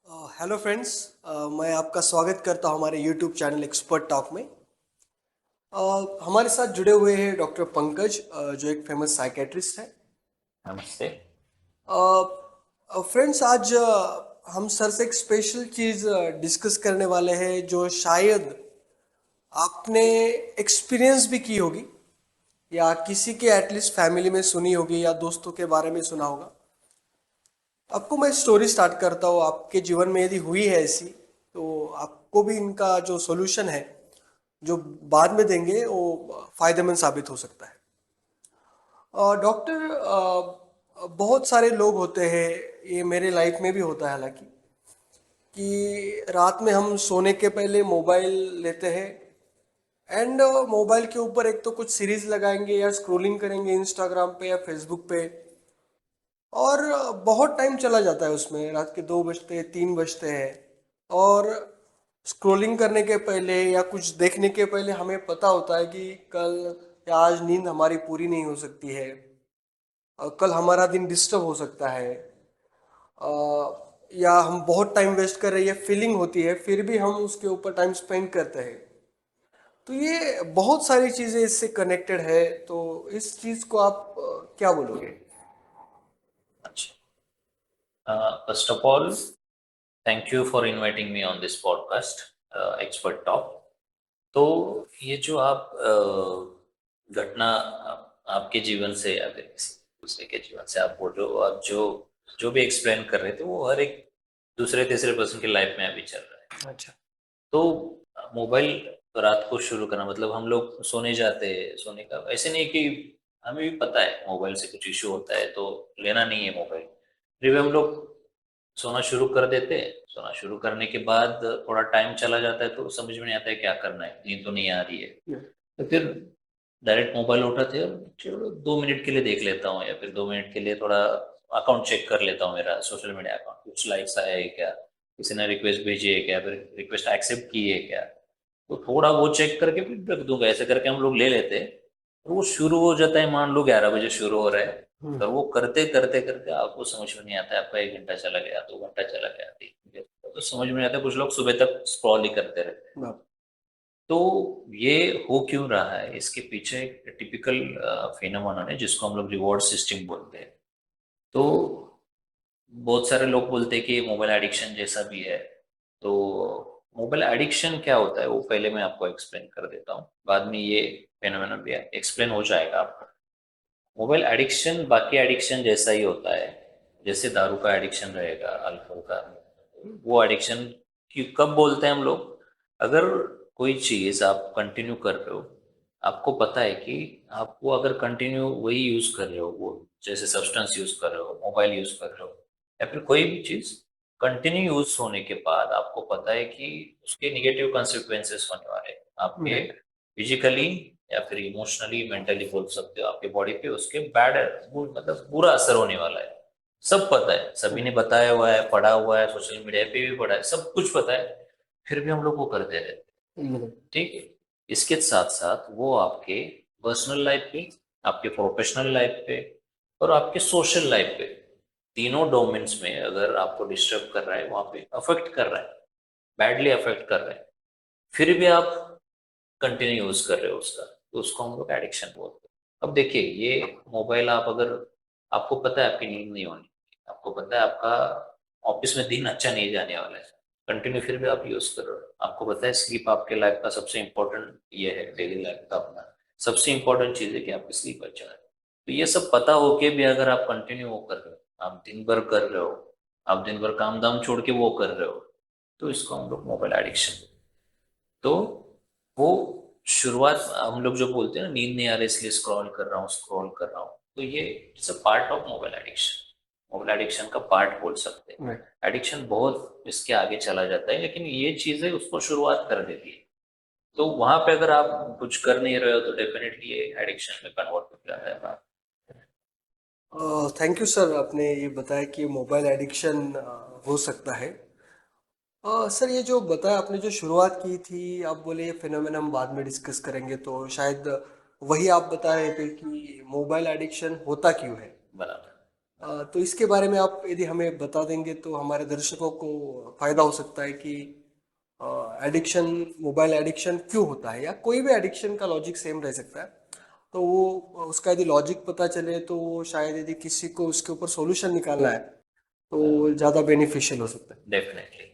Hello friends. मैं आपका स्वागत करता हूं हमारे यूट्यूब चैनल एक्सपर्ट टॉक में। हमारे साथ जुड़े हुए हैं डॉक्टर पंकज, जो एक फेमस साइकेट्रिस्ट है। नमस्ते। फ्रेंड्स, आज हम सर से एक स्पेशल चीज़ डिस्कस करने वाले हैं जो शायद आपने एक्सपीरियंस भी की होगी या किसी के एटलीस्ट फैमिली में सुनी होगी या दोस्तों के बारे में सुना होगा। आपको मैं स्टोरी स्टार्ट करता हूँ। आपके जीवन में यदि हुई है ऐसी, तो आपको भी इनका जो सॉल्यूशन है जो बाद में देंगे वो फायदेमंद साबित हो सकता है। डॉक्टर, बहुत सारे लोग होते हैं, ये मेरे लाइफ में भी होता है हालांकि, कि रात में हम सोने के पहले मोबाइल लेते हैं एंड मोबाइल के ऊपर एक तो कुछ सीरीज लगाएंगे या स्क्रॉलिंग करेंगे इंस्टाग्राम पे या फेसबुक पे, और बहुत टाइम चला जाता है उसमें। रात के 2 बजते 3 बजते हैं, और स्क्रॉलिंग करने के पहले या कुछ देखने के पहले हमें पता होता है कि कल या आज नींद हमारी पूरी नहीं हो सकती है, कल हमारा दिन डिस्टर्ब हो सकता है, या हम बहुत टाइम वेस्ट कर रहे हैं, ये फीलिंग होती है, फिर भी हम उसके ऊपर टाइम स्पेंड करते हैं। तो ये बहुत सारी चीज़ें इससे कनेक्टेड है। तो इस चीज़ को आप क्या बोलोगे? अच्छा, first of all, thank you for inviting me on this podcast expert talk. तो ये जो आप घटना आपके जीवन से या फिर किसी दूसरे के जीवन से आप बोल रहे हो, आप जो जो भी एक्सप्लेन कर रहे थे वो हर एक दूसरे तीसरे पर्सन की लाइफ में अभी चल रहा है। अच्छा। तो मोबाइल रात को शुरू करना मतलब हम लोग सोने जाते हैं, सोने का ऐसे नहीं कि हमें भी पता है मोबाइल से कुछ इश्यू होता है तो लेना नहीं है मोबाइल, फिर भी हम लोग सोना शुरू कर देते हैं। सोना शुरू करने के बाद थोड़ा टाइम चला जाता है तो समझ में नहीं आता है क्या करना है, नींद तो नहीं आ रही है, तो फिर डायरेक्ट मोबाइल उठाते हैं, चलो 2 मिनट के लिए देख लेता हूँ या फिर 2 मिनट के लिए थोड़ा अकाउंट चेक कर लेता हूँ, मेरा सोशल मीडिया अकाउंट कुछ लाइक्स आया है क्या, किसी ने रिक्वेस्ट भेजी है क्या, फिर रिक्वेस्ट एक्सेप्ट की है क्या, तो थोड़ा वो चेक करके फिर रख दूंगा। ऐसे करके हम लोग ले लेते हैं और वो शुरू हो जाता है। मान लो 11 बजे शुरू हो रहा है और वो करते करते करते आपको समझ में नहीं आता है, आपका 1 घंटा चला गया, 2 घंटा चला गया, 3 घंटे, तो समझ में नहीं आता। कुछ लोग सुबह तक स्क्रॉल ही करते रहते हैं। बाप। तो ये हो क्यों रहा है, इसके पीछे एक टिपिकल फिनोमेनन है जिसको हम लोग रिवॉर्ड सिस्टम बोलते हैं। तो बहुत सारे लोग बोलते हैं कि मोबाइल एडिक्शन जैसा भी है। तो मोबाइल एडिक्शन क्या होता है वो पहले मैं आपको एक्सप्लेन कर देता हूँ, बाद में ये फेनोमेनन भी एक्सप्लेन हो जाएगा आपको। मोबाइल एडिक्शन बाकी एडिक्शन जैसा ही होता है। जैसे दारू का एडिक्शन रहेगा, अल्कोहल का, वो एडिक्शन कब बोलते हैं हम लोग, अगर कोई चीज आप कंटिन्यू कर रहे हो, आपको पता है कि आप वो अगर कंटिन्यू वही यूज कर रहे हो, वो जैसे सब्सटेंस यूज कर रहे हो, मोबाइल यूज कर रहे हो या फिर कोई भी चीज कंटिन्यू यूज होने के बाद आपको पता है कि उसके निगेटिव कॉन्सिक्वेंसेस होने वाले हैं आपके राइट। फिजिकली या फिर इमोशनली मेंटली बोल सकते हो, आपके बॉडी पे उसके बैड मतलब बुरा असर होने वाला है। सब पता है, सभी ने बताया हुआ है, पढ़ा हुआ है, सोशल मीडिया पे भी पढ़ा है, सब कुछ पता है, फिर भी हम लोग वो करते रहते हैं। ठीक है। इसके साथ साथ वो आपके पर्सनल लाइफ पे, आपके प्रोफेशनल लाइफ पे और आपके सोशल लाइफ पे, तीनों डोमेन्स में अगर आपको डिस्टर्ब कर रहा है, वहां पे अफेक्ट कर रहा है, बैडली अफेक्ट कर रहा है, फिर भी आप कंटिन्यू यूज कर रहे हो उसका, तो उसको हम लोग एडिक्शन बोलते हैं। अब देखिए, ये मोबाइल आप अगर, आपको पता है आपकी नींद नहीं होनी, आपको पता है आपका ऑफिस में दिन अच्छा नहीं जाने वाला है, कंटिन्यू फिर भी आप यूज कर रहे हो, आपको पता है स्लीप आपके लाइफ का सबसे इंपॉर्टेंट ये है, डेली लाइफ का अपना सबसे इंपॉर्टेंट चीज है कि आपकी स्लीप अच्छा है, तो ये सब पता होके भी अगर आप कंटिन्यू वो कर रहे हो, आप दिन भर कर रहे हो, आप दिन भर काम धाम छोड़ के वो कर रहे हो, तो इसको हम लोग मोबाइल एडिक्शन। तो वो शुरुआत हम लोग जो बोलते हैं ना, नींद नहीं आ रही इसलिए स्क्रॉल कर रहा हूँ, स्क्रॉल कर रहा हूँ, तो ये it's a part of mobile addiction, mobile addiction का पार्ट बोल सकते हैं। राइट। एडिक्शन बहुत इसके आगे चला जाता है, लेकिन ये चीजें उसको शुरुआत कर देती है। तो वहां पे अगर आप कुछ कर नहीं रहे हो तो डेफिनेटली ये एडिक्शन में कन्वर्ट हो जाता है। थैंक यू सर, आपने ये बताया कि मोबाइल एडिक्शन हो सकता है। सर, ये जो बताया आपने, जो शुरुआत की थी, आप बोले ये फिनोमेना हम बाद में डिस्कस करेंगे, तो शायद वही आप बता रहे थे कि मोबाइल एडिक्शन होता क्यों है। बराबर। तो इसके बारे में आप यदि हमें बता देंगे तो हमारे दर्शकों को फायदा हो सकता है कि एडिक्शन, मोबाइल एडिक्शन क्यों होता है, या कोई भी एडिक्शन का लॉजिक सेम रह सकता है। तो वो उसका यदि लॉजिक पता चले तो वो शायद यदि किसी को उसके ऊपर सॉल्यूशन निकालना है तो ज़्यादा बेनिफिशियल हो सकता है। डेफिनेटली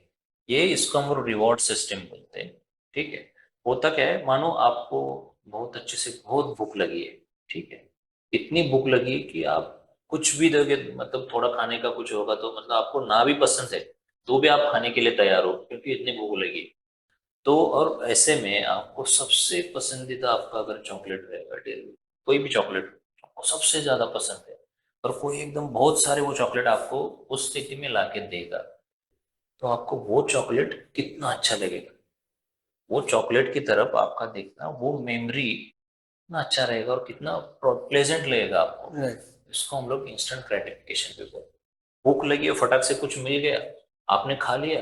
ये इसको हम रिवॉर्ड सिस्टम बोलते हैं। ठीक है, होता क्या है, मानो आपको बहुत अच्छे से बहुत भूख लगी है। ठीक है, इतनी भूख लगी कि आप कुछ भी दोगे, मतलब थोड़ा खाने का कुछ होगा तो मतलब आपको ना भी पसंद है तो भी आप खाने के लिए तैयार हो क्योंकि इतनी भूख लगी। तो और ऐसे में आपको सबसे पसंदीदा आपका अगर चॉकलेट रहेगा, डेयरी कोई भी चॉकलेट आपको सबसे ज्यादा पसंद है, और कोई एकदम बहुत सारे वो चॉकलेट आपको उस स्थिति में लाके देगा, तो आपको वो चॉकलेट कितना अच्छा लगेगा। वो चॉकलेट की तरफ आपका देखना, वो मेमोरी कितना अच्छा रहेगा और कितना प्लेजेंट लगेगा आपको। राइट। इसको हम लोग इंस्टेंट ग्रेटिफिकेशन पे बोलते हैं। भूख लगी है, फटाक से कुछ मिल गया, आपने खा लिया,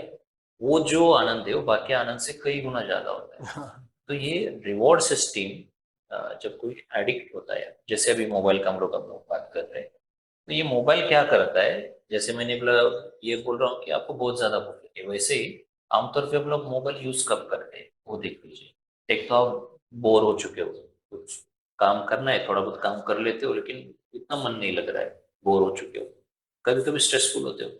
वो जो आनंद है वो बाकी आनंद से कई गुना ज्यादा होता है। तो ये रिवॉर्ड सिस्टम जब कोई एडिक्ट होता है, जैसे अभी मोबाइल का हम लोग बात कर रहे हैं, तो ये मोबाइल क्या करता है, जैसे मैंने बोला, ये बोल रहा हूँ कि आपको बहुत ज्यादा भूख लगी है, वैसे ही आमतौर पे हम लोग मोबाइल यूज कब करते हैं वो देख लीजिए। एक तो आप बोर हो चुके हो, कुछ काम करना है, थोड़ा बहुत काम कर लेते हो लेकिन इतना मन नहीं लग रहा है, बोर हो चुके हो। कभी कभी स्ट्रेसफुल होते हो,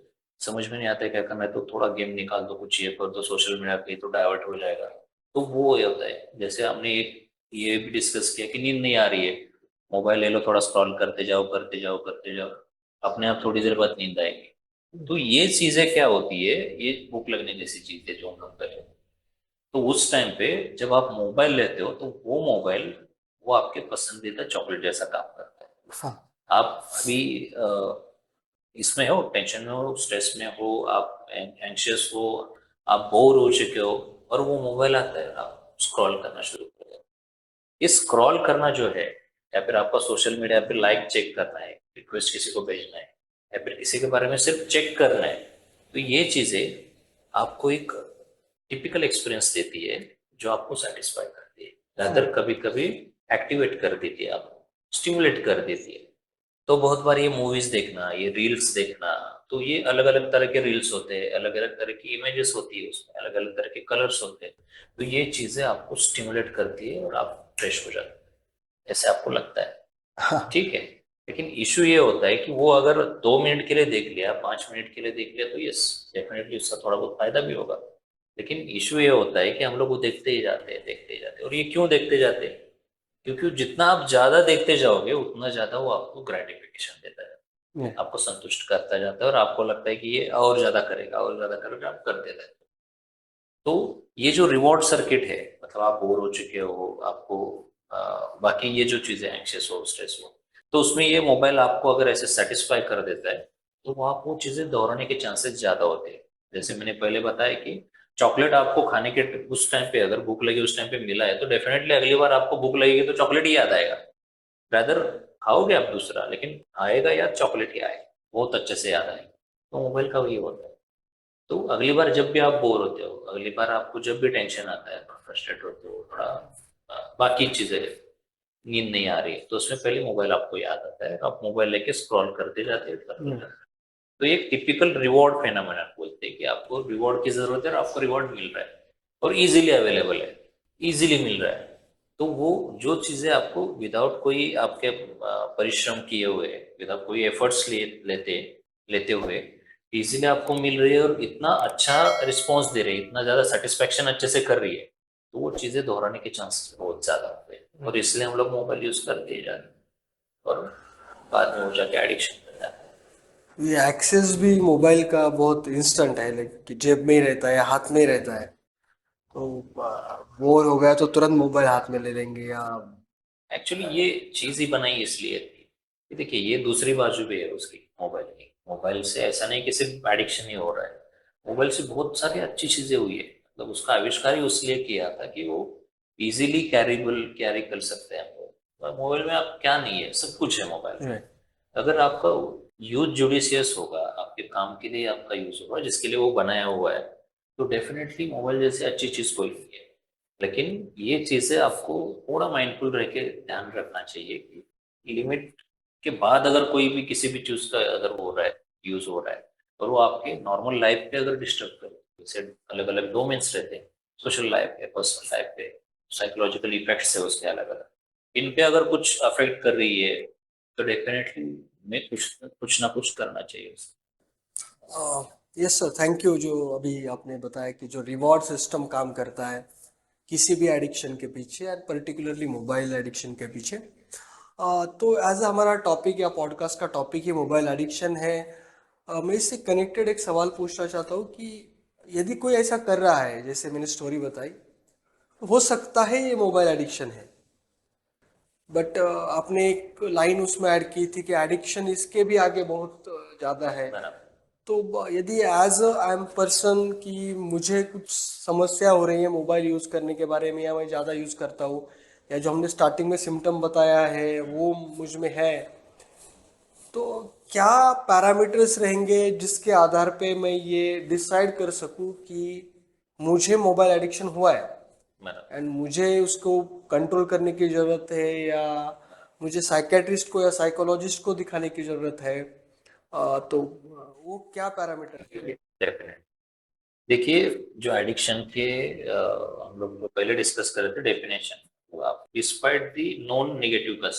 समझ में नहीं आता है क्या करना है, तो थोड़ा गेम निकाल दो, कुछ ये कर दो, सोशल मीडिया पे तो डाइवर्ट हो जाएगा। तो वो ये होता है, जैसे हमने एक ये भी डिस्कस किया कि नींद नहीं आ रही है, मोबाइल ले लो, थोड़ा स्क्रॉल करते जाओ करते जाओ करते जाओ, अपने आप थोड़ी देर बाद नींद आएगी। तो ये चीजें क्या होती है, ये भूख लगने जैसी चीज है जो हम लोग करें। तो उस टाइम पे जब आप मोबाइल लेते हो तो वो मोबाइल, वो आपके पसंदीदा चॉकलेट जैसा काम करता है। हाँ। आप अभी इसमें हो, टेंशन में हो, स्ट्रेस में हो, आप एंशियस हो, आप बोर हो चुके हो, और वो मोबाइल आता है, आप स्क्रॉल करना शुरू कर देते। ये स्क्रॉल करना जो है, या फिर आपका सोशल मीडिया पे लाइक चेक करना है, रिक्वेस्ट किसी को भेजना है, या फिर किसी के बारे में सिर्फ चेक करना है, तो ये चीजें आपको एक टिपिकल एक्सपीरियंस देती है जो आपको सेटिस्फाई करती है, रादर कभी कभी एक्टिवेट कर देती है, आपको स्टिमुलेट कर देती है। तो बहुत बार ये मूवीज देखना, ये रील्स देखना, तो ये अलग अलग तरह के रील्स होते हैं, अलग अलग तरह की इमेजेस होती है, उसमें अलग अलग तरह के कलर्स होते हैं, तो ये चीजें आपको स्टिमुलेट करती है और आप फ्रेश हो जाते हैं, ऐसे आपको लगता है। हाँ। ठीक है, लेकिन इशू ये होता है कि वो अगर 2 मिनट के लिए देख लिया, 5 मिनट के लिए देख लिया, तो यस डेफिनेटली उसका थोड़ा बहुत फायदा भी होगा। लेकिन इशू ये होता है कि हम लोग वो देखते ही जाते हैं, देखते ही जाते हैं, और ये क्यों देखते जाते हैं, क्योंकि जितना आप ज्यादा देखते जाओगे उतना ज्यादा वो आपको ग्रेटिफिकेशन देता है, आपको संतुष्ट करता जाता है, और आपको लगता है कि ये और ज्यादा करेगा और ज्यादा करेगा, आप करते रहते हो। तो ये जो रिवॉर्ड सर्किट है, मतलब आप बोर हो चुके हो, आपको बाकी ये जो चीजें एंक्शियस हो, स्ट्रेस हो, तो उसमें ये मोबाइल आपको अगर ऐसे सेटिस्फाई कर देता है, तो वो आप वो चीजें दोहराने के चांसेस ज्यादा होते हैं। जैसे मैंने पहले बताया कि चॉकलेट आपको खाने के उस टाइम पे अगर भूख लगी, उस टाइम पे मिला है, तो डेफिनेटली अगली बार आपको भूख लगेगी तो चॉकलेट ही याद आएगा। रादर खाओगे आप दूसरा, लेकिन आएगा याद चॉकलेट ही आएगा, बहुत अच्छे से याद आएगा। तो मोबाइल का वही होता है। तो अगली बार जब भी आप बोर होते हो, अगली बार आपको जब भी टेंशन आता है, फ्रस्ट्रेट होते हो थोड़ा, बाकी चीजें, नींद नहीं आ रही है, तो उसमें पहले मोबाइल आपको याद आता है, आप मोबाइल लेके स्क्रॉल करते जाते हैं करते जाते हैं। तो ये टिपिकल रिवॉर्ड फेनोमेना बोलते हैं कि आपको रिवॉर्ड की जरूरत है और आपको रिवॉर्ड मिल रहा है, और इजीली अवेलेबल है, इजीली मिल रहा है। तो वो जो चीजें आपको विदाउट कोई आपके परिश्रम किए हुए, विदाउट कोई एफर्ट्स लेते लेते हुए इजीली आपको मिल रही है, और इतना अच्छा रिस्पॉन्स दे रही है, इतना ज्यादा सेटिस्फेक्शन अच्छे से कर रही है, तो वो चीजें दोहराने के चांसेस बहुत ज्यादा होते हैं, और इसलिए हम लोग मोबाइल यूज करते ही जाते हैं, और बाद में हो जाके एडिक्शन बन जाता है। ये एक्सेस भी मोबाइल का बहुत इंस्टेंट है, लाइक कि जेब में ही रहता है या हाथ में ही रहता है। तो बोर हो गया तो तुरंत मोबाइल हाथ में ले लेंगे, या एक्चुअली ये चीज ही बनाई इसलिए थी कि देखिए, ये दूसरी बाजू भी है उसकी, मोबाइल की। मोबाइल से ऐसा नहीं कि सिर्फ एडिक्शन ही हो रहा है, मोबाइल से बहुत सारी अच्छी चीजें हुई है, मतलब उसका आविष्कार ही उसलिए किया था कि वो इजीली कैरी कर सकते हैं हम लोग। मोबाइल में आप क्या नहीं है, सब कुछ है मोबाइल में। राइट। अगर आपका यूज जुडिशियस होगा, आपके काम के लिए आपका यूज होगा, जिसके लिए वो बनाया हुआ है, तो डेफिनेटली मोबाइल जैसे अच्छी चीज कोई नहीं है। लेकिन ये चीजें आपको थोड़ा माइंडफुल रह के ध्यान रखना चाहिए कि लिमिट के बाद अगर कोई भी किसी भी चीज का अगर हो रहा है, यूज हो रहा है, और वो आपके नॉर्मल लाइफ पे अगर डिस्टर्ब करे, जैसे अलग अलग डोमेन्स रहते हैं, सोशल लाइफ है, पर्सनल लाइफ है, साइकोलॉजिकल इफेक्ट्स है उसके अलग अलग, इन पे अगर कुछ अफेक्ट कर रही है तो डेफिनेटली में कुछ ना कुछ करना चाहिए उसे। Yes sir, thank you. जो अभी आपने बताया कि जो रिवॉर्ड सिस्टम काम करता है किसी भी एडिक्शन के पीछे, एंड पर्टिकुलरली मोबाइल एडिक्शन के पीछे, तो एज हमारा टॉपिक या पॉडकास्ट का टॉपिक ही मोबाइल एडिक्शन है, मैं इससे कनेक्टेड एक सवाल पूछना चाहता हूँ कि यदि कोई ऐसा कर रहा है, जैसे मैंने स्टोरी बताई, तो हो सकता है ये मोबाइल एडिक्शन है, बट आपने एक लाइन उसमें ऐड की थी कि एडिक्शन इसके भी आगे बहुत ज़्यादा है। बराबर। तो यदि एज आई एम पर्सन कि मुझे कुछ समस्या हो रही है मोबाइल यूज़ करने के बारे में, या मैं ज़्यादा यूज़ करता हूँ, या जो हमने स्टार्टिंग में सिम्टम बताया है वो मुझ में है, तो क्या पैरामीटर्स रहेंगे जिसके आधार पे मैं ये डिसाइड कर सकूँ कि मुझे मोबाइल एडिक्शन हुआ है, बराबर। एंड मुझे उसको कंट्रोल करने की ज़रूरत है, या मुझे साइकेट्रिस्ट को या साइकोलॉजिस्ट को दिखाने की ज़रूरत है, तो वो क्या पैरामीटर है? डेफिनेट देखिए, जो एडिक्शन के हम लोग पहले डिस्कस कर रहे थे डेफिनेशन, वो आप डिस्पाइट दी नॉन नेगेटिव का,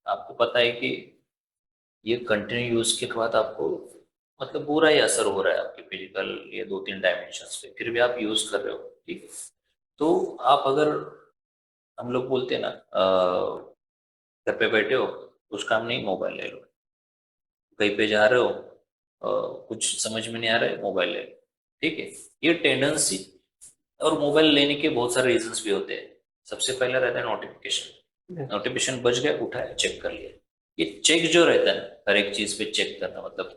आपको पता है कि ये कंटिन्यू यूज के बाद आपको मतलब बुरा ही असर हो रहा है आपके फिजिकल ये दो तीन डायमेंशंस पे, फिर भी आप यूज कर रहे हो, ठीक है। तो आप अगर, हम लोग बोलते हैं ना, घर पे बैठे हो, कुछ काम नहीं, मोबाइल ले लो, कहीं पे जा रहे हो, कुछ समझ में नहीं आ रहा है, मोबाइल ले लो, ठीक है। ये टेंडेंसी, और मोबाइल लेने के बहुत सारे रीजंस भी होते हैं। सबसे पहला रहता है नोटिफिकेशन, नोटिफिकेशन बज गया, उठाया, चेक कर लिया। ये चेक जो रहता है, हर एक चीज पे चेक करना, मतलब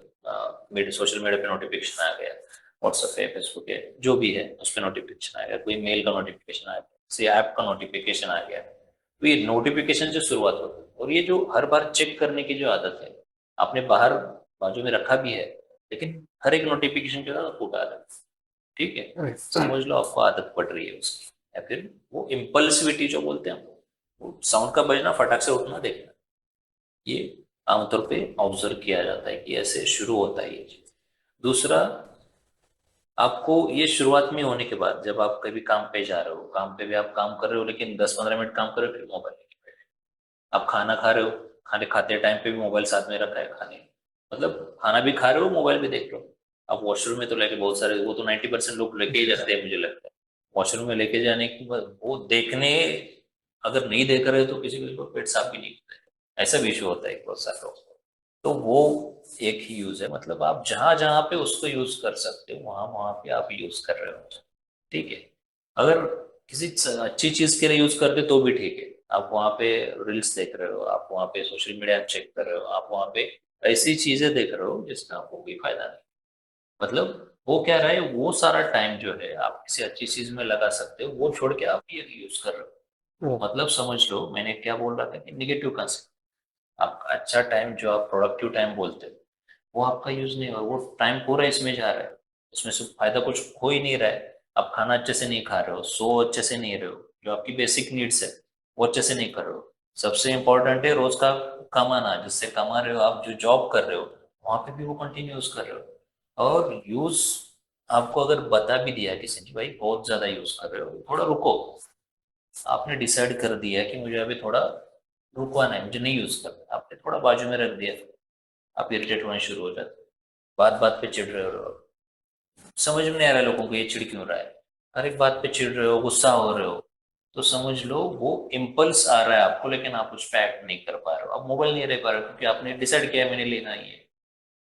सोशल मीडिया पे नोटिफिकेशन आ गया, व्हाट्सएप है, फेसबुक है, जो भी है उस पर नोटिफिकेशन आ गया, कोई मेल का नोटिफिकेशन आ गया, किसी ऐप का नोटिफिकेशन आ गया, तो ये नोटिफिकेशन से शुरुआत होती है। और ये जो हर बार चेक करने की जो आदत है, आपने बाहर बाजू में रखा भी है, लेकिन हर एक नोटिफिकेशन के साथ आपको उठा रहा है, ठीक है, समझ लो आपको आदत पड़ रही है उसकी। या फिर वो इम्पल्सिविटी जो बोलते हैं हम, वो साउंड का बजना, फटाक से उठना, देखना, ये आमतौर पे ऑब्जर्व किया जाता है कि ऐसे शुरू होता है ये चीज। दूसरा, आपको ये शुरुआत में होने के बाद, जब आप कभी काम पे जा रहे हो, काम पे भी आप काम कर रहे हो, लेकिन 10-15 मिनट काम कर रहे हो, फिर मोबाइल लेके बैठे, आप खाना खा रहे हो, खाने खाते टाइम पे भी मोबाइल साथ में रखा है, खाने मतलब खाना भी खा रहे हो, मोबाइल भी देख रहे हो। आप वॉशरूम में तो लेके, बहुत सारे, वो तो 90% लोग लेके ही जाते हैं मुझे लगता है, वॉशरूम में लेके जाने के बाद वो देखने, अगर नहीं देख रहे तो किसी किसी को पेट साफ भी नहीं होता है, ऐसा भी इशू होता है बहुत सारे लोग को। तो वो एक ही यूज है, मतलब आप जहां जहां पे उसको यूज कर सकते हो वहां वहां पे आप यूज कर रहे हो, ठीक है। अगर किसी अच्छी चीज के लिए यूज करते तो भी ठीक है, आप वहां पे रील्स देख रहे हो, आप वहां पे सोशल मीडिया चेक कर रहे हो, आप वहां पे ऐसी चीजें देख रहे हो जिसका आपको कोई फायदा नहीं, मतलब वो क्या रहा है, वो सारा टाइम जो है आप किसी अच्छी चीज में लगा सकते हो, वो छोड़ के आप ये यूज कर रहे हो, मतलब समझ लो मैंने क्या बोल रहा था कि निगेटिव कंसेप्ट, आपका अच्छा टाइम जो आप प्रोडक्टिव टाइम बोलते हो, वो आपका यूज नहीं हो, वो टाइम पूरा इसमें जा रहा है, उसमें से फायदा कुछ हो ही नहीं रहा है। आप खाना अच्छे से नहीं खा रहे हो, सो अच्छे से नहीं रहे हो, जो आपकी बेसिक नीड्स है वो अच्छे से नहीं कर रहे हो। सबसे इंपॉर्टेंट है रोज का कमाना, जिससे कमा रहे हो आप, जो जॉब कर रहे हो वहां पे भी वो कंटिन्यूस कर रहे हो। और यूज आपको अगर बता भी दिया किसी ने, भाई बहुत ज्यादा यूज कर रहे हो, थोड़ा रुको, आपने डिसाइड कर दिया कि मुझे अभी थोड़ा रुकवाना है, मुझे नहीं यूज करना, आपने थोड़ा बाजू में रख दिया, आप इरिटेट होने शुरू हो जाते हो, बात बात पे चिढ़ रहे हो, समझ में नहीं आ रहा है लोगों को ये चिढ़ क्यों रहा है, हर एक बात पे चिढ़ रहे हो, गुस्सा हो रहे हो, तो समझ लो वो इम्पल्स आ रहा है आपको, लेकिन आप उस पर एक्ट नहीं कर पा रहे हो, आप मोबाइल नहीं ले पा रहे हो, क्योंकि आपने डिसाइड किया है मैंने लेना ही है।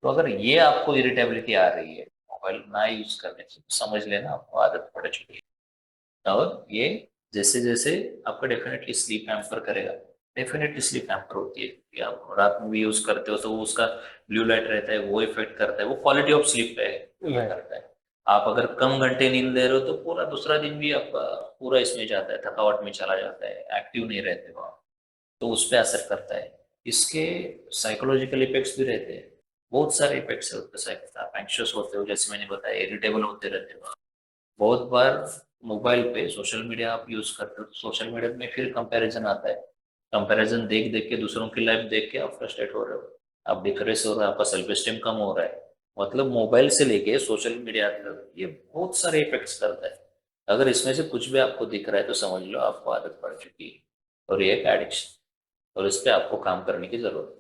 तो अगर ये आपको इरिटेबिलिटी आ रही है मोबाइल ना यूज करने से, तो समझ लेना आपको आदत पड़ चुकी है। और ये जैसे जैसे आपका डेफिनेटली स्लीप हैम्पर करेगा, डेफिनेटली स्लीप हैम्पर होती है, कि आप रात में भी यूज करते हो तो वो उसका ब्लू लाइट रहता है, वो इफेक्ट करता है, वो क्वालिटी ऑफ स्लीप पे ये करता है। आप अगर कम घंटे नींद ले रहे हो तो पूरा दूसरा दिन भी आपका पूरा इसमें जाता है, थकावट में चला जाता है, एक्टिव नहीं रहते हो आप, तो उस पर असर करता है। इसके साइकोलॉजिकल इफेक्ट्स भी रहते हैं, बहुत सारे इफेक्ट्स होते हैं, आप एंक्शियस होते हो, जैसे मैंने बताया, इरिटेबल होते रहते हो, बहुत बार मोबाइल पे सोशल मीडिया आप यूज करते हो, सोशल मीडिया में फिर कंपैरिजन आता है, कंपैरिजन देख देख के, दूसरों की लाइफ देख के आप फ्रस्ट्रेट हो रहे हो, आप डिप्रेस हो रहे हो, आपका सेल्फ एस्टीम कम हो रहा है। मतलब मोबाइल से लेके सोशल मीडिया तक ये बहुत सारे इफेक्ट्स करता है। अगर इसमें से कुछ भी आपको दिख रहा है तो समझ लो आपको आदत पड़ चुकी है, और ये एक एडिक्शन, और इस पे आपको काम करने की जरूरत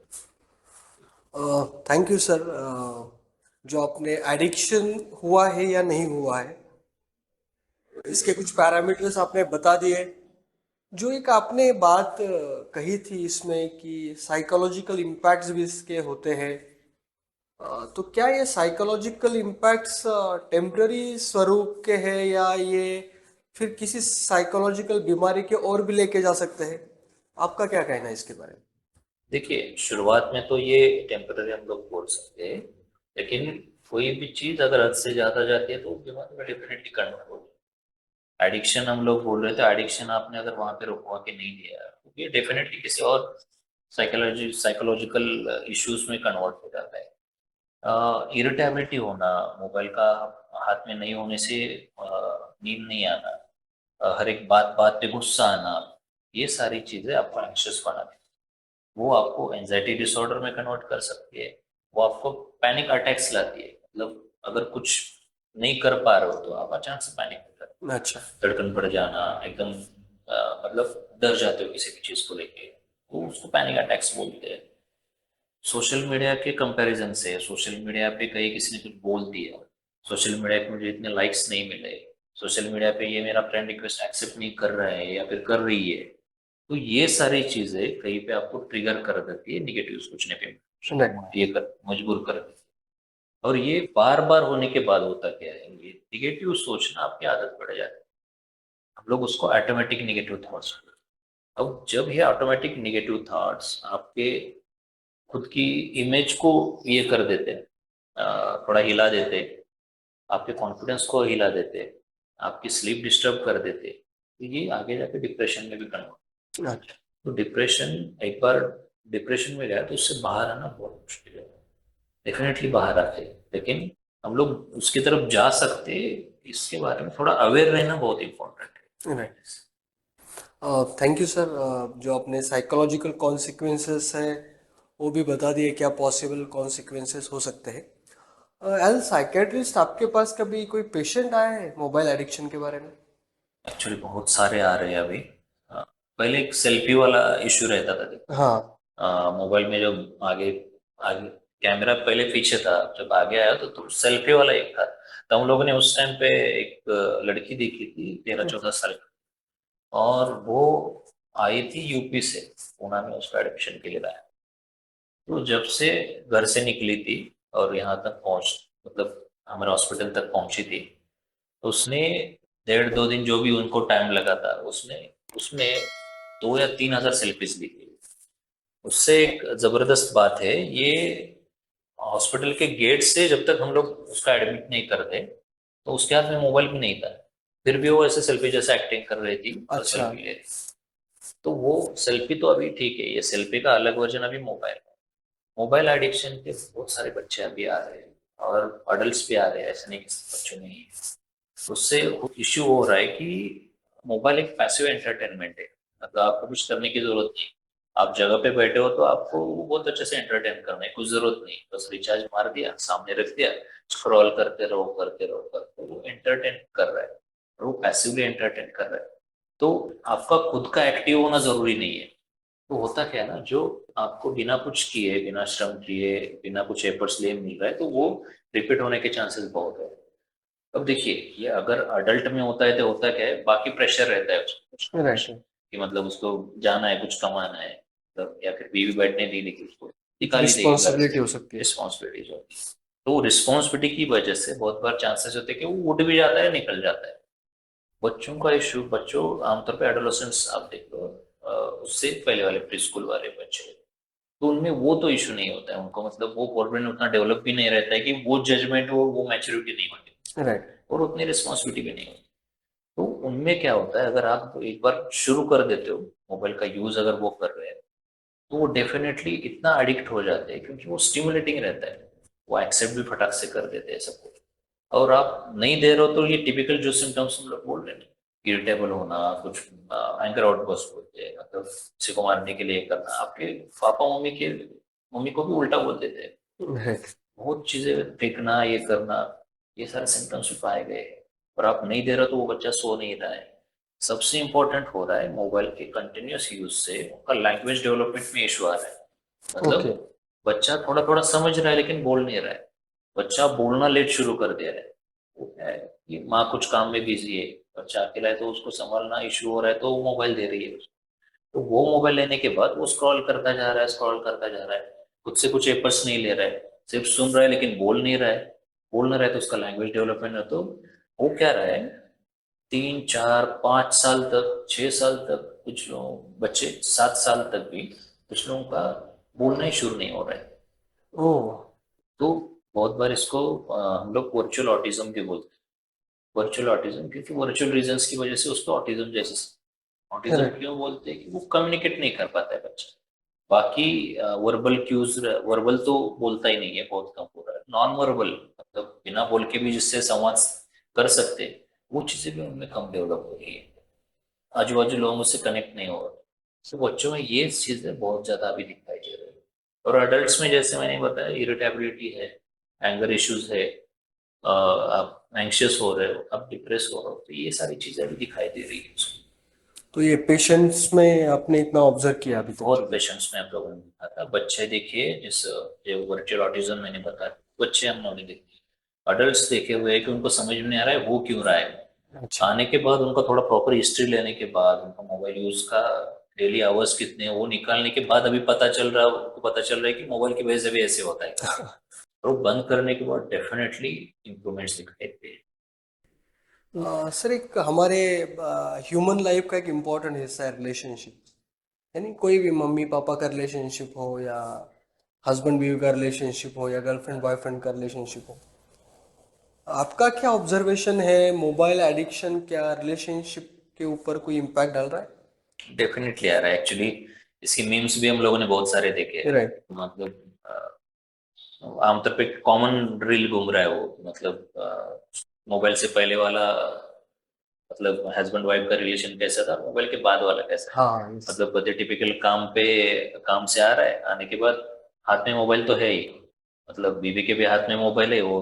थैंक यू सर। जो आपने एडिक्शन हुआ है या नहीं हुआ है, इसके कुछ पैरामीटर्स आपने बता दिए। जो एक आपने बात कही थी इसमें कि साइकोलॉजिकल इम्पैक्ट्स भी इसके होते हैं, तो क्या ये साइकोलॉजिकल इम्पैक्ट्स टेम्पररी स्वरूप के हैं या ये फिर किसी साइकोलॉजिकल बीमारी के और भी लेके जा सकते हैं? आपका क्या कहना है इसके बारे में? है। देखिए, शुरुआत में तो ये टेम्पररी हम लोग बोल सकते हैं, लेकिन कोई भी चीज अगर हद से ज्यादा जाती है तो बीमारी में डेफिनेटली कन्वर्ट होगी। एडिक्शन हम लोग बोल रहे थे, एडिक्शन आपने अगर वहां पे रुकवा के नहीं दिया तो ये डेफिनेटली किसी और साइकोलॉजिकल इश्यूज में कन्वर्ट हो जाता है। इरिटेबिलिटी होना, मोबाइल का हाथ में नहीं होने से नींद नहीं आना, हर एक बात बात पे गुस्सा आना, ये सारी चीजें आपको एंग्शियस बनाती है। वो आपको एंजाइटी डिसऑर्डर में कन्वर्ट कर सकती है, वो आपको पैनिक अटैक्स लाती है। मतलब अगर कुछ नहीं कर पा रहे हो तो आप अचानक से पैनिक हो जाते अच्छा। हो, धड़कन बढ़ जाना एकदम, मतलब डर जाते हो किसी भी चीज को लेके, तो उसको पैनिक अटैक्स बोलते हैं। सोशल मीडिया के कंपैरिजन से, सोशल मीडिया पे कहीं किसी ने कुछ बोल दिया, सोशल मीडिया पे मुझे इतने लाइक्स नहीं मिले, सोशल मीडिया पे ये मेरा फ्रेंड रिक्वेस्ट एक्सेप्ट नहीं कर रहा है या फिर कर रही है, तो ये सारी चीजें कहीं पे आपको ट्रिगर कर देती है निगेटिव सोचने पे, राइट। ये कर मजबूर कर देती है। और ये बार बार होने के बाद होता क्या है, ये निगेटिव सोचना आपकी आदत पड़ जाती है। हम लोग उसको ऑटोमेटिक निगेटिव थॉट्स। अब जब ये ऑटोमेटिक निगेटिव थॉट्स आपके खुद की इमेज को ये कर देते हैं, थोड़ा हिला देते, आपके कॉन्फिडेंस को हिला देते, आपकी स्लीप डिस्टर्ब कर देते, तो ये आगे जाके डिप्रेशन में भी कन्वर्ट। अच्छा। तो डिप्रेशन, एक बार डिप्रेशन में गया तो उससे बाहर आना बहुत मुश्किल है। डेफिनेटली बाहर आते हैं, लेकिन हम लोग उसकी तरफ जा सकते, इसके बारे में थोड़ा अवेयर रहना बहुत इंपॉर्टेंट है। राइट। Thank you sir. जो आपने साइकोलॉजिकल कॉन्सिक्वेंसेस है वो भी बता दिए, क्या पॉसिबल कॉन्सिक्वेंसेस हो सकते हैं। एज साइकेट्रिस्ट आपके पास कभी कोई पेशेंट आया है मोबाइल एडिक्शन के बारे में? एक्चुअली बहुत सारे आ रहे हैं अभी। हाँ, पहले एक सेल्फी वाला इश्यू रहता था। हाँ। मोबाइल में जब आगे आगे कैमरा पहले पीछे था, जब आगे आया तो सेल्फी वाला एक था। तो हम लोगों ने उस टाइम पे एक लड़की देखी थी 13-14 साल की, और वो आई थी यूपी से, पूना में उसका एडमिशन के लिए लाया। तो जब से घर से निकली थी और यहाँ तक पहुंच, मतलब हमारे हॉस्पिटल तक पहुंची थी, तो उसने 1.5-2 दिन जो भी उनको टाइम लगा था, उसने उसमें 2 या 3 हजार सेल्फीज ली थी। उससे एक जबरदस्त बात है ये, हॉस्पिटल के गेट से जब तक हम लोग उसका एडमिट नहीं करते तो उसके हाथ में मोबाइल भी नहीं था, फिर भी वो ऐसे सेल्फी जैसे एक्टिंग कर रही थी और अच्छा। सेल्फी ले रही थी। तो वो सेल्फी तो अभी ठीक है, ये सेल्फी का अलग वर्जन अभी मोबाइल है। मोबाइल एडिक्शन के बहुत सारे बच्चे अभी आ रहे हैं, और अडल्ट भी आ रहे हैं, ऐसे नहीं कि सिर्फ बच्चों में ही है। उससे इश्यू हो रहा है कि मोबाइल एक पैसिव एंटरटेनमेंट है, मतलब आपको कुछ करने की जरूरत नहीं। आप जगह पे बैठे हो तो आपको वो बहुत अच्छे से एंटरटेन करना है, कुछ जरूरत नहीं, बस रिचार्ज मार दिया, सामने रख दिया, स्क्रॉल करते रहो करते रहो करते रहो, वो एंटरटेन कर रहा है, और वो पैसिवली एंटरटेन कर रहा है। तो आपका खुद का एक्टिव होना जरूरी नहीं है। तो होता क्या है ना, जो आपको बिना कुछ किए, बिना श्रम किए, बिना कुछ एफर्ट्स लिए मिल रहा है, तो वो रिपीट होने के चांसेस बहुत है। अब देखिए, ये अगर अडल्ट में होता है तो होता क्या है, बाकी प्रेशर रहता है उसको कुछ ना कुछ, राइट। कि मतलब उसको जाना है, कुछ कमाना है, मतलब या फिर बीवी बैठने दी लेकिन उसको निकाल ही देगी घर से, रिस्पॉन्सिबिलिटी हो सकती है। रिस्पॉन्सिबिलिटीज होती है। तो रिस्पॉन्सिबिलिटी की वजह से बहुत बार चांसेस होते हैं कि वो उठ भी जाता है, निकल जाता है। बच्चों का इशू, बच्चों आमतौर पर एडोलेसेंस आप देख लो, उससे पहले वाले प्री स्कूल वाले बच्चे, तो उनमें वो तो इशू नहीं होता है उनको, मतलब वो कॉन्फिडेंस उतना डेवलप भी नहीं रहता है कि वो जजमेंट, वो मैच्योरिटी नहीं होती, राइट। और उतनी रिस्पॉन्सिबिलिटी भी नहीं होती। तो उनमें क्या होता है, अगर आप एक बार शुरू कर देते हो मोबाइल का यूज, अगर वो कर रहे हैं, तो वो डेफिनेटली इतना एडिक्ट हो जाते हैं, क्योंकि वो स्टिमुलेटिंग रहता है, वो एक्सेप्ट भी फटाक से कर देते हैं सब कुछ। और आप नहीं दे रहे हो तो ये टिपिकल जो सिम्टम्स हम लोग बोल रहे हैं इरिटेबल होना, कुछ एंगर आउटबर्स्ट होते हैं, मतलब किसी को मारने के लिए करना, आपके पापा मम्मी को भी उल्टा बोल देते हैं, राइट। बहुत चीजें फेंकना, ये करना, ये सारे सिम्टम्स पाए गए। और आप नहीं दे रहे तो वो बच्चा सो नहीं रहा है। सबसे इम्पोर्टेंट हो रहा है मोबाइल के कंटिन्यूअस यूज से उनका लैंग्वेज डेवलपमेंट में इशू आ रहा है। ओके। मतलब बच्चा थोड़ा थोड़ा समझ रहा है लेकिन बोल नहीं रहा है। बच्चा बोलना लेट शुरू कर दिया है। वो क्या है कि माँ कुछ काम में बिजी है, बच्चा अकेला है तो उसको संभालना इशू हो रहा है तो वो मोबाइल दे रही है उसको। तो वो मोबाइल लेने के बाद वो स्क्रॉल करता जा रहा है, स्क्रॉल करता जा रहा है, खुद से कुछ एफर्ट्स नहीं ले रहा है, सिर्फ सुन रहा है लेकिन बोल नहीं रहा है। बोल नहीं रहा है तो उसका लैंग्वेज डेवलपमेंट है, तो वो क्या रहा है, 3 4 5 साल तक, 6 साल तक, कुछ लोग बच्चे 7 साल तक भी कुछ लोगों का बोलना ही शुरू नहीं हो रहा है। ओह। तो बहुत बार इसको हम लोग वर्चुअल ऑटिज्म भी बोलते हैं। वर्चुअल ऑटिज्म क्योंकि वर्चुअल रीजंस की वजह से उसको ऑटिज्म जैसे, ऑटिज्म राइट। क्यों बोलते हैं कि वो कम्युनिकेट नहीं कर पाता है बच्चा। बाकी वर्बल क्यूज, वर्बल तो बोलता ही नहीं है, बहुत कम हो रहा है। नॉन वर्बल मतलब बिना बोल के भी जिससे संवाद कर सकते हैं, वो चीजें भी उनमें कम डेवलप हो रही है। आजू बाजू लोगों से कनेक्ट नहीं हो रहा। तो बच्चों में ये चीजें बहुत ज्यादा अभी दिखाई दे रही है। और अडल्ट में जैसे मैंने बताया, इरिटेबिलिटी है, एंगर इश्यूज है, आप एंग्शियस हो रहे हो, आप डिप्रेस हो रहे हो, तो ये सारी चीजें भी दिखाई दे रही है उसको। तो ये पेशेंट्स में आपने इतना ऑब्जर्व किया अभी तक बहुत के? पेशेंट्स में हम लोगों ने देखा था। बच्चे देखिए, जिस जो वर्चुअल ऑटिज्म मैंने बताया, बच्चे हम लोगों ने देखे। अडल्ट देखे हुए हैं कि उनको समझ में नहीं आ रहा है वो क्यों रहा है। अच्छा। आने के बाद उनका थोड़ा प्रॉपर हिस्ट्री लेने के बाद, उनका मोबाइल यूज का डेली आवर्स कितने हैं वो निकालने के बाद अभी पता चल रहा है, उनको पता चल रहा है कि मोबाइल की वजह से भी ऐसे होता है करके। और वो बंद करने के बाद डेफिनेटली इंप्रूवमेंट्स दिखाई देते हैं। सर, एक हमारे ह्यूमन लाइफ का एक इम्पोर्टेंट हिस्सा है रिलेशनशिप। यानी कोई भी मम्मी पापा का रिलेशनशिप हो, या हस्बैंड बीवी का रिलेशनशिप हो, या गर्लफ्रेंड बॉयफ्रेंड का रिलेशनशिप हो, आपका क्या ऑब्जर्वेशन है? मोबाइल एडिक्शन क्या रिलेशनशिप के ऊपर कोई इम्पैक्ट डाल रहा डेफिनेटली आ रहा है एक्चुअली। इसके मीम्स भी हम लोगों ने बहुत सारे देखे है? हैं। राइट। मतलब आमतौर पे कॉमन ड्रिल घूम रहा है वो, मतलब मोबाइल से पहले वाला, मतलब हस्बैंड वाइफ का रिलेशन कैसा था, मोबाइल के बाद वाला कैसा है। हाँ, इस। मतलब बड़े टिपिकल काम से आ रहा है, आने के बाद हाथ में मोबाइल तो है ही। मतलब बीवी के भी हाथ में मोबाइल है, वो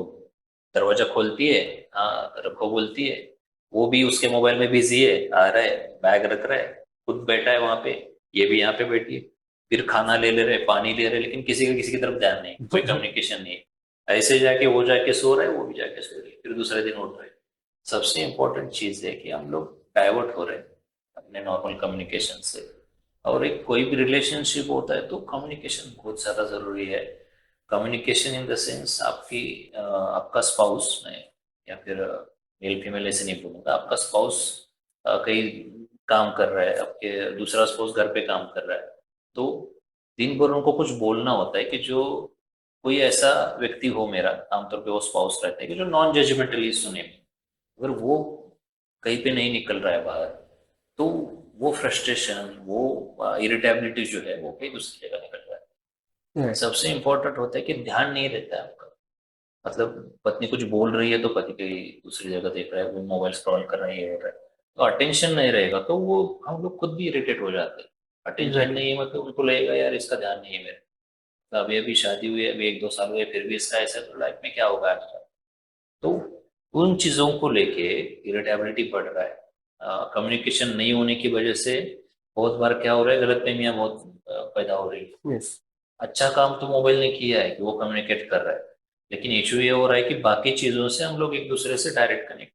दरवाजा खोलती है, हाँ रखो बोलती है, वो भी उसके मोबाइल में बिजी है, आ रहा है, बैग रख रहा है, खुद बैठा है वहां पे, ये भी यहाँ पे बैठी है, फिर खाना ले ले रहे, पानी ले रहे, लेकिन किसी का किसी की तरफ ध्यान नहीं, कोई कम्युनिकेशन नहीं। ऐसे जाके वो जाके सो रहा है, वो भी जाके सो रही है, फिर दूसरे दिन उठ रहे हैं। सबसे इम्पोर्टेंट चीज है कि हम लोग डाइवर्ट हो रहे हैं अपने नॉर्मल कम्युनिकेशन से। और एक कोई भी रिलेशनशिप होता है तो कम्युनिकेशन बहुत ज्यादा जरूरी है। कम्युनिकेशन इन द सेंस आपका स्पाउस में, या फिर मेल फीमेल ऐसे नहीं बोलूंगा, आपका स्पाउस कहीं काम कर रहा है, आपके दूसरा स्पाउस घर पे काम कर रहा है, तो दिन भर उनको कुछ बोलना होता है कि जो कोई ऐसा व्यक्ति हो मेरा, आमतौर पे वो स्पाउस रहता है कि जो नॉन जजमेंटली सुने। अगर वो कहीं पे नहीं निकल रहा है बाहर, तो वो फ्रस्ट्रेशन, वो इरिटेबिलिटी जो है वो कहीं दूसरी जगह निकल रहा है। राइट। सबसे इम्पोर्टेंट होता है कि ध्यान नहीं रहता है आपका। मतलब पत्नी कुछ बोल रही है तो पति कहीं दूसरी जगह देख रहा है, वो मोबाइल स्क्रॉल कर रहा है, ये हो रहा है, तो अटेंशन नहीं रहेगा तो वो हम लोग खुद भी इरिटेट हो जाते हैं। Attention exactly. नहीं है मतलब उनको लगेगा यार इसका ध्यान नहीं है मेरे। तो अभी अभी शादी हुई है, अभी 1 2 साल हुए, फिर भी इसका ऐसा, तो लाइफ में क्या होगा आज। तो उन चीजों को लेके इरिटेबिलिटी बढ़ रहा है। कम्युनिकेशन नहीं होने की वजह से बहुत बार क्या हो रहा है, गलतफहमियां बहुत पैदा हो रही है। यस। अच्छा काम तो मोबाइल ने किया है कि वो कम्युनिकेट कर रहा है, लेकिन इशू ये हो रहा है कि बाकी चीजों से हम लोग एक दूसरे से डायरेक्ट कनेक्ट।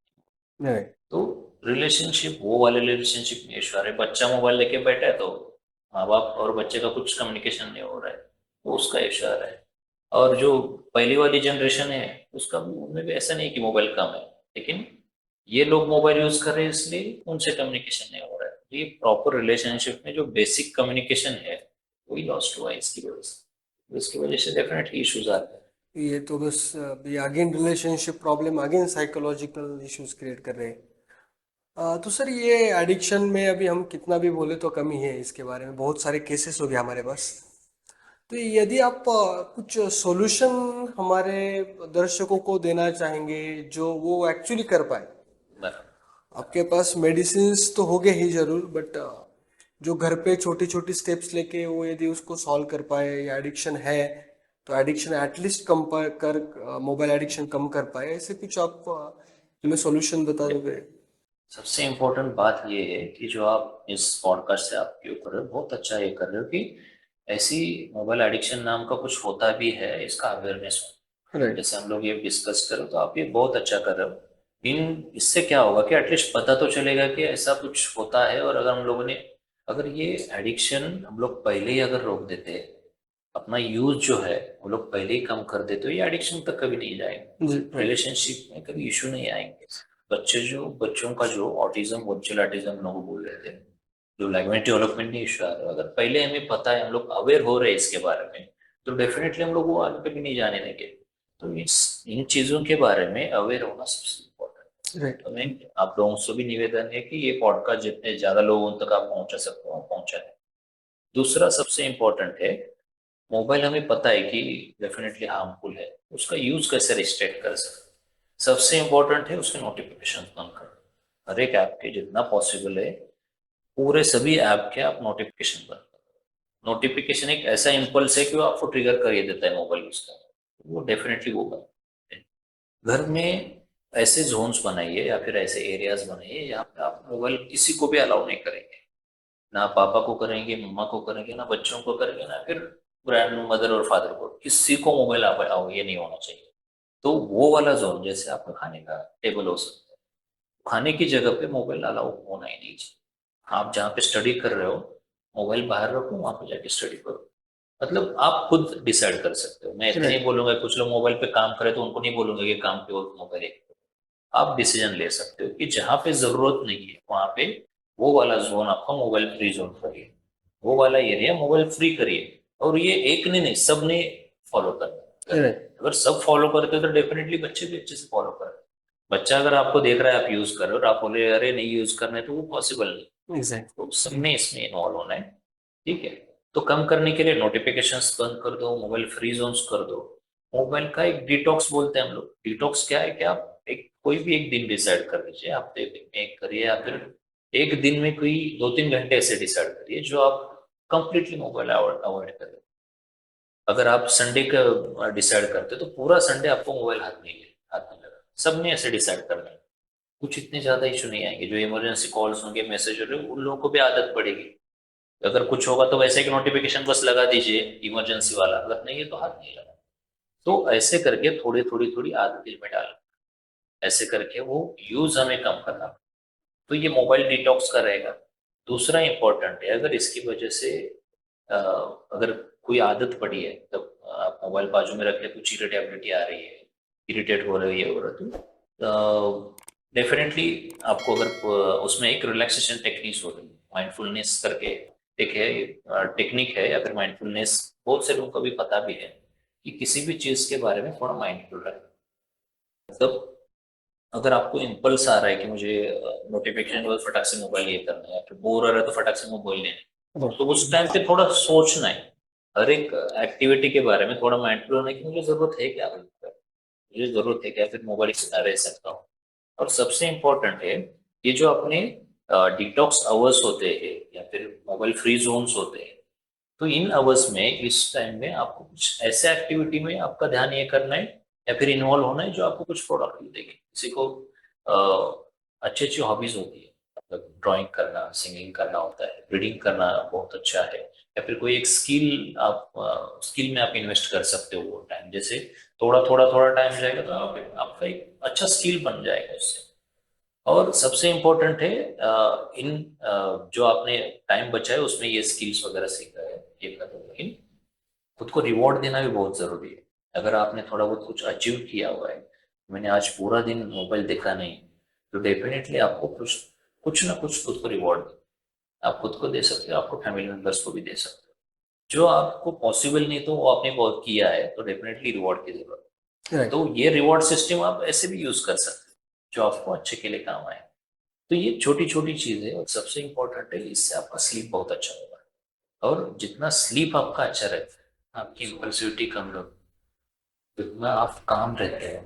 राइट। तो रिलेशनशिप, वो वाले रिलेशनशिप में इशू आ रहा है। बच्चा मोबाइल लेके बैठा है तो माँ बाप और बच्चे का कुछ कम्युनिकेशन नहीं हो रहा है, तो उसका इशू आ रहा है। और जो पहली वाली जनरेशन है, उसका भी, उनमें भी ऐसा नहीं है कि मोबाइल कम है, लेकिन ये लोग मोबाइल यूज कर रहे हैं इसलिए उनसे कम्युनिकेशन नहीं हो रहा है। तो ये प्रॉपर रिलेशनशिप में जो बेसिक कम्युनिकेशन है वही लॉस्ट हुआ है इसकी वजह से। तो इसकी वजह से डेफिनेटली इश्यूज आते हैं। ये तो बस अभी again relationship problem, again psychological issues create कर रहे हैं। तो सर, ये एडिक्शन में अभी हम कितना भी बोले तो कम ही है, इसके बारे में बहुत सारे केसेस हो गए हमारे पास। तो यदि आप कुछ सॉल्यूशन हमारे दर्शकों को देना चाहेंगे जो वो एक्चुअली कर पाए, बराबर। आपके पास मेडिसिन्स तो होंगे ही जरूर, बट जो घर पे छोटी छोटी स्टेप्स लेके वो यदि उसको सॉल्व कर पाए, या एडिक्शन है तो एडिक्शन एटलीस्ट कम कर मोबाइल एडिक्शन कम कर पाए, ऐसे कुछ आप हमें सॉल्यूशन बता दोगे? सबसे इम्पोर्टेंट बात ये है कि जो आप इस पॉडकास्ट से आप क्यों कर रहे हो, बहुत अच्छा ये कर रहे हो कि ऐसी मोबाइल एडिक्शन नाम का कुछ होता भी है, इसका अवेयरनेस हो। राइट। जैसे हम लोग ये डिस्कस करो तो आप ये बहुत अच्छा कर रहे हो। इन इससे क्या होगा कि एटलीस्ट पता तो चलेगा कि ऐसा कुछ होता है, और अगर हम लोगों ने, अगर ये एडिक्शन हम लोग पहले ही अगर रोक देते, अपना यूज जो है वो लोग पहले ही कम कर देते, तो ये एडिक्शन तक कभी नहीं जाएगा, जी। राइट। रिलेशनशिप में कभी इशू नहीं आएंगे। बच्चों का जो ऑटिज्म, वर्चुअल ऑटिज्म लोग बोल रहे थे, जो लैंग्वेज डेवलपमेंट में इशू आ रहा है, अगर पहले हमें पता है, हम लोग अवेयर हो रहे हैं इसके बारे में, तो डेफिनेटली हम लोग वो आगे कभी नहीं जाने देंगे। तो इन चीजों के बारे में अवेयर होना सबसे इम्पोर्टेंट है। राइट। तो मैं आप लोगों से भी निवेदन है कि ये पॉडकास्ट जितने ज्यादा लोगों तक आप पहुंचा सकते हो आप पहुंचाएं। दूसरा सबसे इम्पोर्टेंट है, मोबाइल हमें पता है कि डेफिनेटली हार्मफुल है, उसका यूज कैसे रिस्ट्रिक्ट कर सकते हैं। सबसे इम्पोर्टेंट है उसके नोटिफिकेशन बंद करो, हर एक ऐप के जितना पॉसिबल है पूरे सभी ऐप के आप नोटिफिकेशन बंद करो। नोटिफिकेशन एक ऐसा इम्पल्स है कि वो आपको ट्रिगर कर ही देता है मोबाइल यूज करना, वो डेफिनेटली वो बंद करें। घर में ऐसे जोन्स बनाइए या फिर ऐसे एरियाज बनाइए जहाँ पे आप मोबाइल किसी को भी अलाउ नहीं करेंगे, ना पापा को करेंगे, मम्मा को करेंगे, ना बच्चों को करेंगे, ना फिर ग्रैंड मदर और फादर को, किसी को मोबाइल आप आओ ये नहीं होना चाहिए। तो वो वाला जोन, जैसे आपका खाने का टेबल हो सकता है, खाने की जगह पे मोबाइल अलाउ होना ही नहीं चाहिए। आप जहाँ पे स्टडी कर रहे हो, मोबाइल बाहर रखो, वहां पे जाके स्टडी करो। मतलब आप खुद डिसाइड कर सकते हो, मैं इतने नहीं राइट। बोलूंगा, कुछ लोग मोबाइल पे काम करे तो उनको नहीं बोलूंगा कि काम पे और मोबाइल है। आप डिसीजन ले सकते हो कि जहां पे जरूरत नहीं है वहां पे वो वाला जोन आपका मोबाइल फ्री जोन करिए, वो वाला एरिया मोबाइल फ्री करिए। और ये एक ने नहीं, सब ने फॉलो करना है। राइट। अगर सब फॉलो करते हो तो डेफिनेटली बच्चे भी अच्छे से फॉलो कर। बच्चा अगर आपको देख रहा है आप यूज कर रहे हो और आप बोले अरे नहीं यूज करना है, तो वो पॉसिबल नहीं। एग्जैक्ट। तो सबने इसमें इन्वॉल्व होना है। ठीक है। तो कम करने के लिए नोटिफिकेशंस बंद कर दो, मोबाइल फ्री जोन्स कर दो। मोबाइल का एक डिटॉक्स बोलते हैं हम लोग। डिटॉक्स क्या है कि आप एक कोई भी एक दिन डिसाइड कर लीजिए, हफ्ते में एक करिए, या फिर एक दिन में कोई 2-3 घंटे ऐसे डिसाइड करिए जो आप कंप्लीटली मोबाइल अवॉइड करें। अगर आप संडे का डिसाइड करते हो तो पूरा संडे आपको मोबाइल हाथ में लगा, सबने ऐसे डिसाइड करना है। कुछ इतने ज्यादा इशू नहीं आएंगे, जो इमरजेंसी कॉल्स होंगे, मैसेज हो रहे उन लोगों को भी आदत पड़ेगी। अगर कुछ होगा तो वैसे एक नोटिफिकेशन बस लगा दीजिए इमरजेंसी वाला, अगर नहीं है तो हाथ नहीं लगा। तो ऐसे करके थोड़ी थोड़ी थोड़ी आदत में डाल, ऐसे करके वो यूज हमें कम करना। तो ये मोबाइल डिटॉक्स का रहेगा। दूसरा इंपॉर्टेंट है, अगर इसकी वजह से अगर कोई आदत पड़ी है, तब आप मोबाइल बाजू में रख ले, कुछ इरिटेबिलिटी आ रही है, इरिटेट हो रही है, हो रहा तो डेफिनेटली आपको अगर उसमें एक रिलैक्सेशन टेक्निक्स होती है, माइंडफुलनेस करके एक है टेक्निक है, या फिर माइंडफुलनेस बहुत से लोगों को भी पता भी है कि किसी भी चीज के बारे में थोड़ा माइंडफुल रहे। मतलब अगर आपको इम्पल्स आ रहा है कि मुझे नोटिफिकेशन के बाद फटाक से मोबाइल ये करना है, या फिर बोर हो रहा है तो फटाक से मोबाइल लेना है, तो उस टाइम पे थोड़ा सोचना है, हर एक एक्टिविटी के बारे में थोड़ा माइंडफुल होना है कि मुझे जरूरत है क्या, मुझे जरूरत है क्या, फिर मोबाइल से ना रह सकता हूँ। और सबसे इम्पोर्टेंट है, ये जो अपने डिटॉक्स आवर्स होते हैं या फिर मोबाइल फ्री जोन्स होते हैं, तो इन आवर्स में इस टाइम में आपको कुछ ऐसे एक्टिविटी में आपका ध्यान ये करना है या फिर इन्वॉल्व होना है जो आपको कुछ प्रोडक्टिव देगी। किसी को अच्छी अच्छी हॉबीज होती है, मतलब ड्राइंग करना, सिंगिंग करना होता है, रीडिंग करना बहुत अच्छा है, या फिर कोई एक स्किल आप स्किल में आप इन्वेस्ट कर सकते हो वो टाइम, जैसे थोड़ा टाइम जाएगा तो आपका एक अच्छा स्किल बन जाएगा उससे। और सबसे इम्पोर्टेंट है जो आपने टाइम बचा है उसमें ये स्किल्स वगैरह सीखा है ये कर लो, लेकिन खुद को रिवॉर्ड देना भी बहुत जरूरी है। अगर आपने थोड़ा बहुत कुछ अचीव किया हुआ है, मैंने आज पूरा दिन मोबाइल देखा नहीं, तो डेफिनेटली आपको कुछ कुछ ना कुछ खुद को रिवॉर्ड आप खुद को दे सकते हो, आपको फैमिली मेंबर्स को भी दे सकते हो। जो आपको पॉसिबल नहीं तो वो आपने बहुत किया है, तो डेफिनेटली रिवॉर्ड की जरूरत है। राइट। तो ये रिवॉर्ड सिस्टम आप ऐसे भी यूज कर सकते हो जो आपको अच्छे के लिए काम आए। तो ये छोटी छोटी चीज है, और सबसे इंपॉर्टेंट है इससे आपका स्लीप बहुत अच्छा होगा। और जितना स्लीप आपका अच्छा रहता है, आपकी इम्पल्सिविटी कम होगी, जितना आप काम रहते हैं,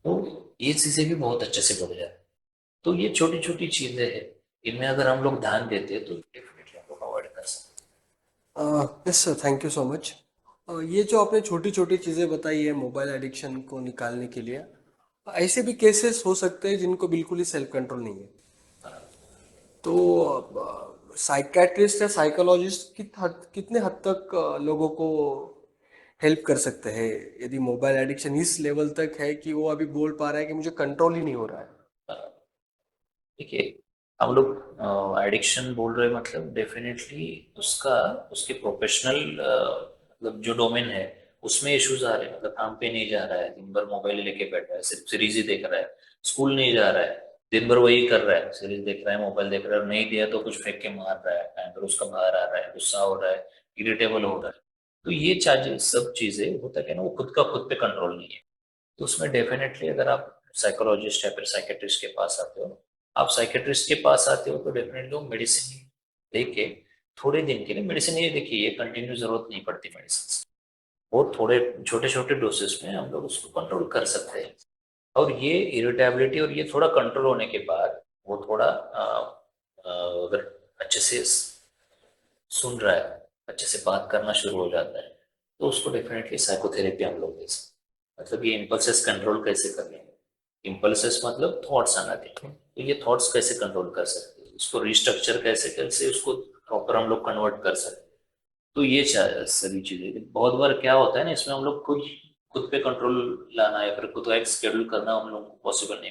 तो ये चीजें भी बहुत अच्छे से बढ़ जाती है। तो ये छोटी छोटी चीजें हैं, इनमें अगर हम लोग ध्यान देते हैं तो डेफिनेटली हम लोग अवॉइड कर सकते yes sir, thank you so much. ये जो आपने छोटी छोटी चीज़ें बताई है मोबाइल एडिक्शन को निकालने के लिए, ऐसे भी केसेस हो सकते हैं जिनको बिल्कुल ही सेल्फ कंट्रोल नहीं है। तो साइकेट्रिस्ट या साइकोलॉजिस्ट कितने हद तक लोगों को हेल्प कर सकते हैं यदि मोबाइल एडिक्शन इस लेवल तक है कि वो अभी बोल पा रहा है कि मुझे कंट्रोल ही नहीं हो रहा है। हैं। देखिए, हम लोग एडिक्शन बोल रहे हैं मतलब डेफिनेटली उसका, उसके प्रोफेशनल मतलब जो डोमेन है उसमें इश्यूज आ रहे हैं। मतलब काम पे नहीं जा रहा है, दिन भर मोबाइल लेके बैठा है, सिर्फ सीरीज ही देख रहा है, स्कूल नहीं जा रहा है, दिन भर वही कर रहा है, सीरीज देख रहा है, मोबाइल देख रहा है, और नहीं दिया तो कुछ फेंक के मार रहा है, एंगर उसका बाहर आ रहा है, गुस्सा हो रहा है, इरिटेबल हो रहा है। तो ये चार्जेस सब चीजें होता है ना, वो खुद का खुद पे कंट्रोल नहीं है। तो उसमें डेफिनेटली अगर आप साइकोलॉजिस्ट या फिर साइकेट्रिस्ट के पास आते हो, आप साइकेट्रिस्ट के पास आते हो तो डेफिनेटली वो मेडिसिन लेके थोड़े दिन के लिए, मेडिसिन ये देखिए ये कंटिन्यू जरूरत नहीं पड़ती मेडिसिन, वो थोड़े छोटे छोटे डोसेस में हम लोग उसको कंट्रोल कर सकते हैं। और ये इरिटेबिलिटी और ये थोड़ा कंट्रोल होने के बाद वो थोड़ा अगर अच्छे से सुन रहा है, अच्छे से बात करना शुरू हो जाता है, तो उसको डेफिनेटली साइकोथेरेपी हम लोग दे सकते हैं। मतलब ये इम्पल्सेस कंट्रोल कैसे करने हैं, इम्पल्सेस मतलब थॉट्स आना थे, तो ये थॉट्स कैसे कंट्रोल कर सकते हैं, उसको रिस्ट्रक्चर कैसे कैसे उसको प्रॉपर हम लोग कन्वर्ट कर सकते हैं। तो ये सभी चीजें, बहुत बार क्या होता है ना, इसमें हम लोग खुद खुद पे कंट्रोल लाना या फिर खुद का एक स्केड्यूल करना हम लोग को पॉसिबल नहीं।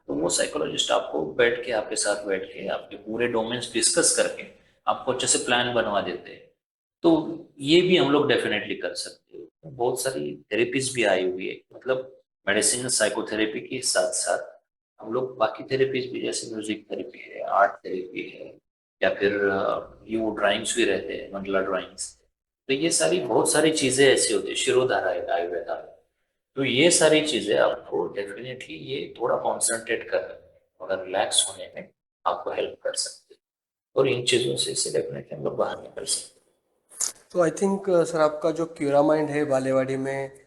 तो वो साइकोलॉजिस्ट आपको बैठ के, आपके साथ बैठ के, आपके पूरे डोमेन्स डिस्कस करके आपको अच्छे से प्लान बनवा देते हैं। तो ये भी हम लोग डेफिनेटली कर सकते हो। बहुत सारी थेरेपीज भी आई हुई है, मतलब मेडिसिन साइकोथेरेपी के साथ साथ हम लोग बाकी थेरेपीज भी, जैसे म्यूजिक थेरेपी है, आर्ट थेरेपी है, या फिर ये वो ड्राइंग्स भी रहते हैं, मंडला ड्राइंग्स। तो ये सारी बहुत सारी चीजें ऐसी होती है, शिरोधारा है आयुर्वेदा में। तो ये सारी चीजें आपको डेफिनेटली ये थोड़ा कॉन्सेंट्रेट कर और रिलैक्स होने में आपको हेल्प कर सकते हैं। और इन चीजों से डेफिनेटली हम लोग बाहर निकल सकते हैं। तो आई थिंक सर, आपका जो क्यूरा माइंड है बालेवाड़ी में,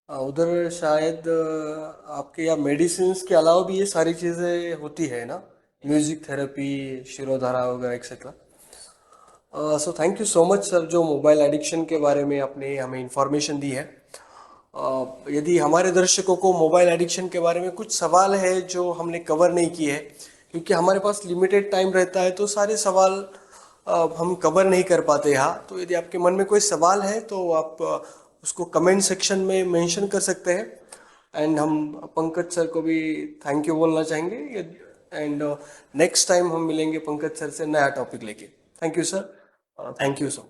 उधर शायद आपके यहाँ मेडिसिन्स के अलावा भी ये सारी चीज़ें होती है ना, म्यूजिक थेरेपी, शिरोधारा वगैरह etcetera. So thank you so much sir, जो मोबाइल एडिक्शन के बारे में आपने हमें इंफॉर्मेशन दी है। यदि हमारे दर्शकों को मोबाइल एडिक्शन के बारे में कुछ सवाल है जो हमने कवर नहीं किए हैं, क्योंकि हमारे पास लिमिटेड टाइम रहता है तो सारे सवाल हम कवर नहीं कर पाते यहाँ, तो यदि आपके मन में कोई सवाल है तो आप उसको कमेंट सेक्शन में मेंशन कर सकते हैं। एंड हम पंकज सर को भी थैंक यू बोलना चाहेंगे। एंड नेक्स्ट टाइम हम मिलेंगे पंकज सर से नया टॉपिक लेके। Thank you sir, thank you so